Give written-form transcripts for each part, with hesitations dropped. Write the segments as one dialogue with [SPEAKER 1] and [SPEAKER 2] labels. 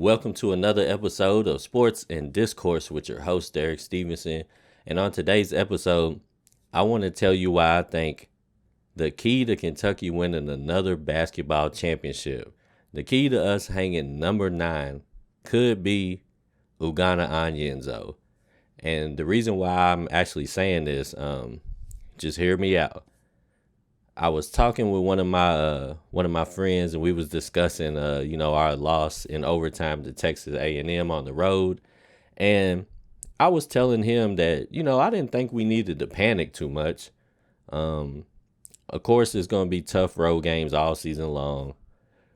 [SPEAKER 1] Welcome to another episode of Sports and Discourse with your host, Derek Stevenson. And on today's episode, I want to tell you why I think the key to Kentucky winning another basketball championship, the key to us hanging number 9, could be Ugonna Onyenso. And the reason why I'm actually saying this, just hear me out. I was talking with one of my friends, and we was discussing our loss in overtime to Texas A&M on the road, and I was telling him that I didn't think we needed to panic too much. Of course, it's going to be tough road games all season long.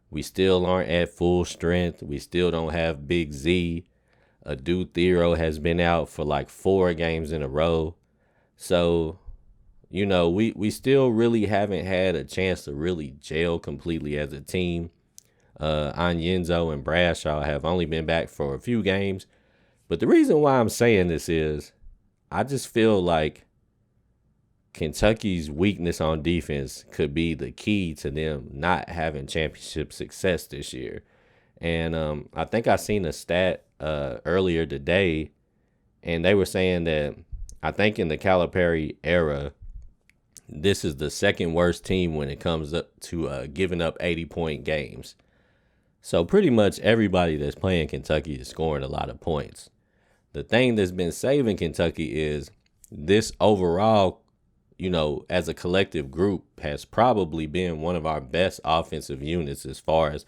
[SPEAKER 1] We still aren't at full strength. We still don't have Big Z. Adu Thero has been out for like 4 games in a row, so. We still really haven't had a chance to really gel completely as a team. Onyenso and Bradshaw have only been back for a few games. But the reason why I'm saying this is I just feel like Kentucky's weakness on defense could be the key to them not having championship success this year. And I think I seen a stat earlier today, and they were saying that I think in the Calipari era, this is the second worst team when it comes up to giving up 80-point games. So pretty much everybody that's playing Kentucky is scoring a lot of points. The thing that's been saving Kentucky is this overall, as a collective group, has probably been one of our best offensive units as far as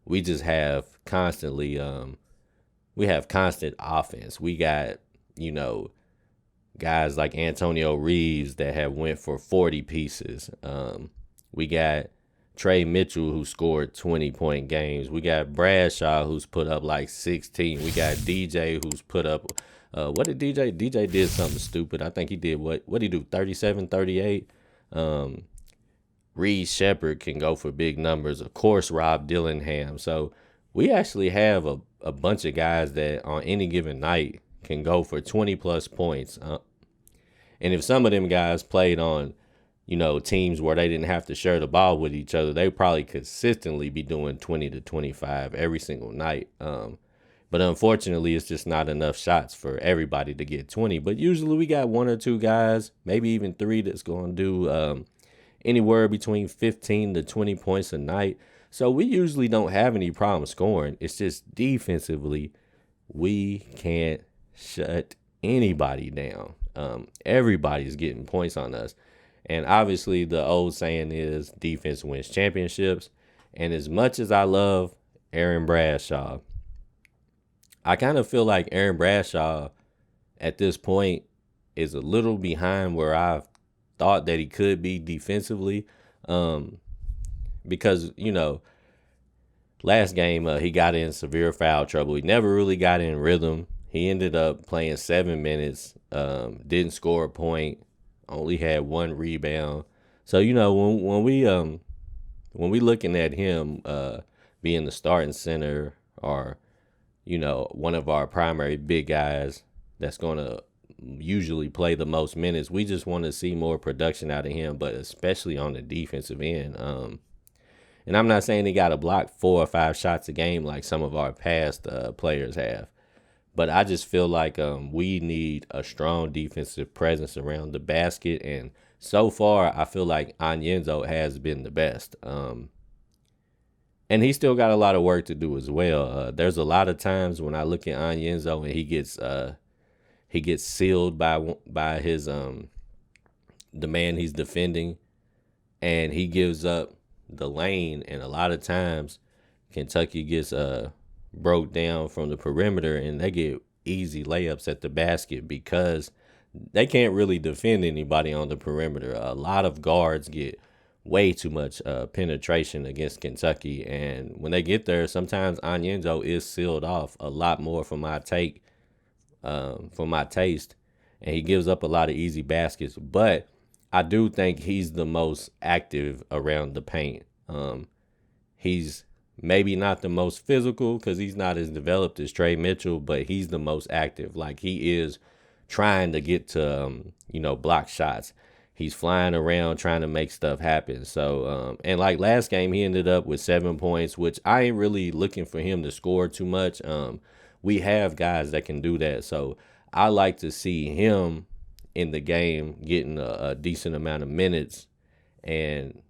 [SPEAKER 1] we just have constantly, we have constant offense. We got, guys like Antonio Reeves that have went for 40 pieces. We got Trey Mitchell who scored 20-point games. We got Bradshaw who's put up like 16. We got DJ who's put up what did DJ? DJ did something stupid. I think he did what did he do? 37, 38. Reed Shepard can go for big numbers. Of course, Rob Dillingham. So we actually have a bunch of guys that on any given night can go for 20 plus points. And if some of them guys played on, teams where they didn't have to share the ball with each other, they probably consistently be doing 20 to 25 every single night. But unfortunately, it's just not enough shots for everybody to get 20. But usually we got 1 or 2 guys, maybe even 3 that's going to do anywhere between 15 to 20 points a night. So we usually don't have any problem scoring. It's just defensively, we can't shut anybody down. Everybody's getting points on us. And obviously the old saying is defense wins championships. And as much as I love Aaron Bradshaw, I kind of feel like Aaron Bradshaw at this point is a little behind where I thought that he could be defensively. Because, last game he got in severe foul trouble. He never really got in rhythm. He ended up playing 7 minutes, didn't score a point, only had 1 rebound. So when we looking at him being the starting center or one of our primary big guys that's going to usually play the most minutes, we just want to see more production out of him, but especially on the defensive end. And I'm not saying he got to block 4 or 5 shots a game like some of our past players have. But I just feel like we need a strong defensive presence around the basket. And so far, I feel like Onyenso has been the best. And he still got a lot of work to do as well. There's a lot of times when I look at Onyenso and he gets sealed by his the man he's defending, and he gives up the lane. And a lot of times, Kentucky gets broke down from the perimeter, and they get easy layups at the basket because they can't really defend anybody on the perimeter. A lot of guards get way too much penetration against Kentucky, and when they get there, sometimes Onyenso is sealed off a lot more for my taste, and he gives up a lot of easy baskets. But I do think he's the most active around the paint. He's maybe not the most physical because he's not as developed as Trey Mitchell, but he's the most active. Like, he is trying to get to, block shots. He's flying around trying to make stuff happen. So, and like last game, he ended up with 7 points, which I ain't really looking for him to score too much. We have guys that can do that. So I like to see him in the game getting a decent amount of minutes and,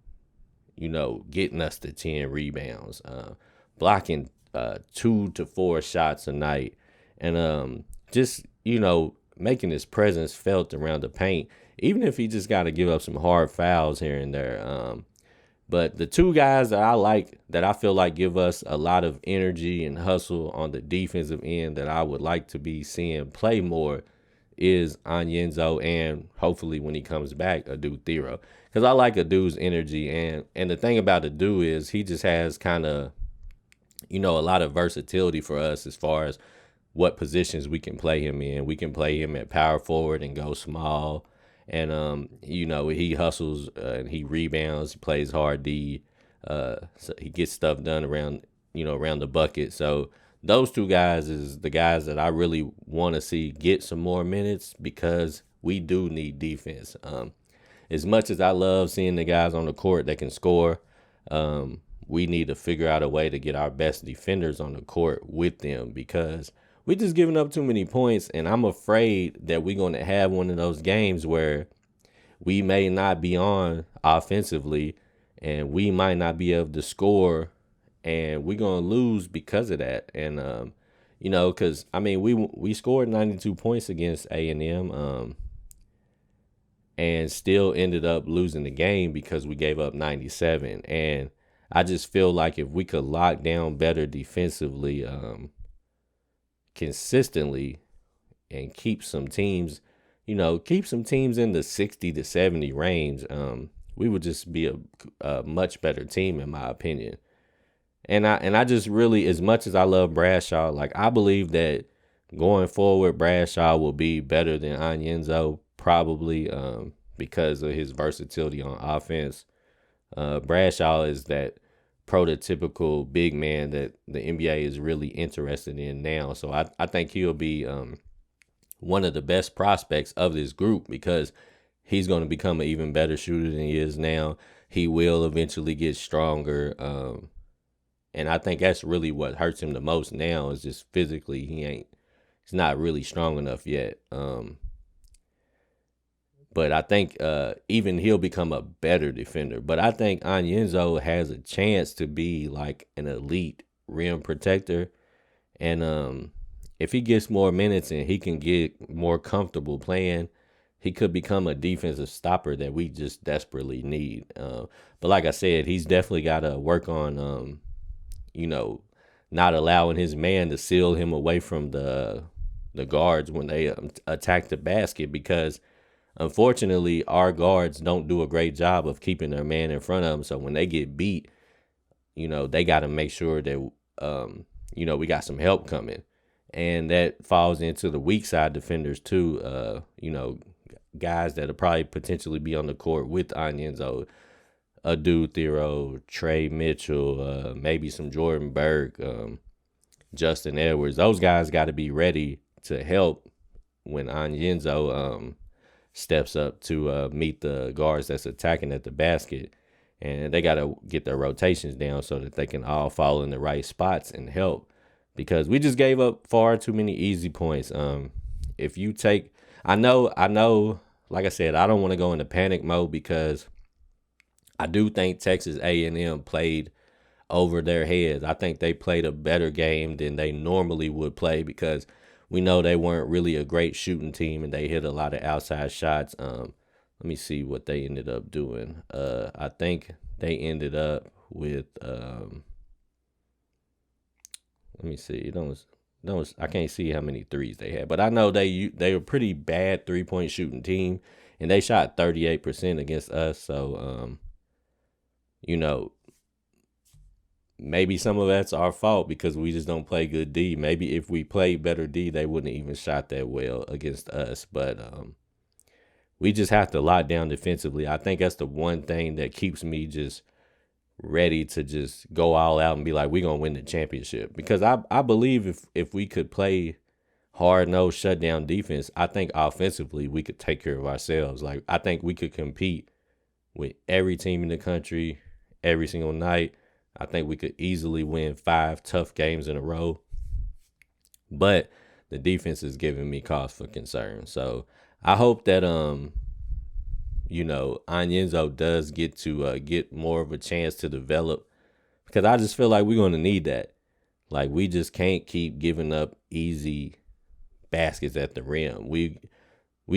[SPEAKER 1] getting us to 10 rebounds, blocking 2 to 4 shots a night, and just, making his presence felt around the paint, even if he just got to give up some hard fouls here and there. But the two guys that I like, that I feel like give us a lot of energy and hustle on the defensive end that I would like to be seeing play more is Onyenso, and hopefully when he comes back, Adu Thero. Because I like Adu's energy, and the thing about Adu is he just has kind of, a lot of versatility for us as far as what positions we can play him in. We can play him at power forward and go small. And, he hustles and he rebounds, he plays hard D. So he gets stuff done around the bucket. So those two guys is the guys that I really want to see get some more minutes, because we do need defense. As much as I love seeing the guys on the court that can score, we need to figure out a way to get our best defenders on the court with them, because we just giving up too many points, and I'm afraid that we're going to have one of those games where we may not be on offensively and we might not be able to score, and we're going to lose because of that. And, because, we scored 92 points against A&M and still ended up losing the game because we gave up 97. And I just feel like if we could lock down better defensively, consistently, and keep some teams in the 60 to 70 range, we would just be a much better team, in my opinion. And I just really, as much as I love Bradshaw, like, I believe that going forward, Bradshaw will be better than Onyenso, probably, because of his versatility on offense. Bradshaw is that prototypical big man that the NBA is really interested in now. So I think he'll be one of the best prospects of this group, because he's going to become an even better shooter than he is now. He will eventually get stronger. And I think that's really what hurts him the most now, is just physically he's not really strong enough yet. But I think even he'll become a better defender. But I think Onyenso has a chance to be like an elite rim protector. And if he gets more minutes and he can get more comfortable playing, he could become a defensive stopper that we just desperately need. But like I said, he's definitely got to work on, not allowing his man to seal him away from the guards when they attack the basket, because unfortunately, our guards don't do a great job of keeping their man in front of them. So when they get beat, they got to make sure that, we got some help coming. And that falls into the weak side defenders too. Guys that'll probably potentially be on the court with Onyenso, Adu Thero, Trey Mitchell, maybe some Jordan Berg, Justin Edwards. Those guys got to be ready to help when Onyenso steps up to meet the guards that's attacking at the basket. And they got to get their rotations down so that they can all fall in the right spots and help, because we just gave up far too many easy points. If you take, I know, like I said, I don't want to go into panic mode, because I do think Texas A&M played over their heads. I think they played a better game than they normally would play, because we know they weren't really a great shooting team and they hit a lot of outside shots. Let me see what they ended up doing. I think they ended up with let me see. I can't see how many threes they had, but I know they were a pretty bad 3-point shooting team, and they shot 38% against us. So maybe some of that's our fault because we just don't play good D. Maybe if we played better D, they wouldn't even shot that well against us. But we just have to lock down defensively. I think that's the one thing that keeps me just ready to just go all out and be like, we're going to win the championship. Because I believe if we could play hard-nosed shutdown defense, I think offensively we could take care of ourselves. Like, I think we could compete with every team in the country every single night. I think we could easily win 5 tough games in a row. But the defense is giving me cause for concern. So I hope that Onyenso does get to get more of a chance to develop, because I just feel like we're going to need that. Like, we just can't keep giving up easy baskets at the rim. We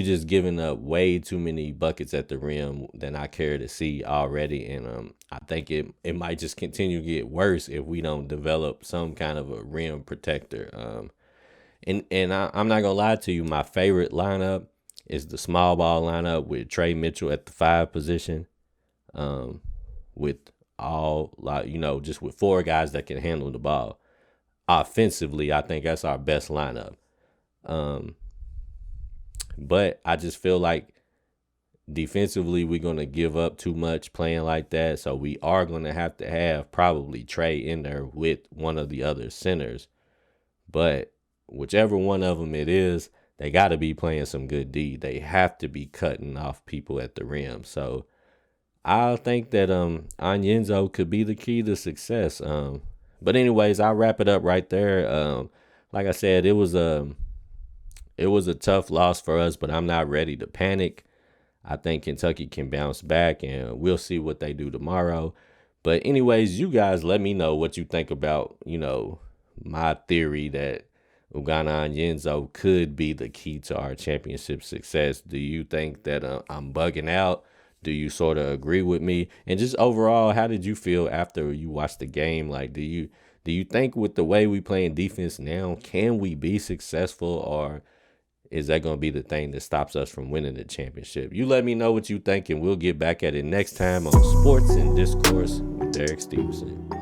[SPEAKER 1] just giving up way too many buckets at the rim than I care to see already, and I think it might just continue to get worse if we don't develop some kind of a rim protector. I'm not gonna lie to you, my favorite lineup is the small ball lineup with Trey Mitchell at the 5 position, with just with 4 guys that can handle the ball. Offensively, I think that's our best lineup. But I just feel like defensively we're going to give up too much playing like that. So we are going to have probably Trey in there with one of the other centers. But whichever one of them it is, they got to be playing some good D. They have to be cutting off people at the rim. So I think that Onyenso could be the key to success. But anyways, I'll wrap it up right there. Like I said, it was a tough loss for us, but I'm not ready to panic. I think Kentucky can bounce back, and we'll see what they do tomorrow. But anyways, you guys let me know what you think about, my theory that Ugonna Onyenso could be the key to our championship success. Do you think that I'm bugging out? Do you sort of agree with me? And just overall, how did you feel after you watched the game? Like, do you think with the way we playing defense now, can we be successful, or is that going to be the thing that stops us from winning the championship? You let me know what you think, and we'll get back at it next time on Sports and Discourse with Derek Stevenson.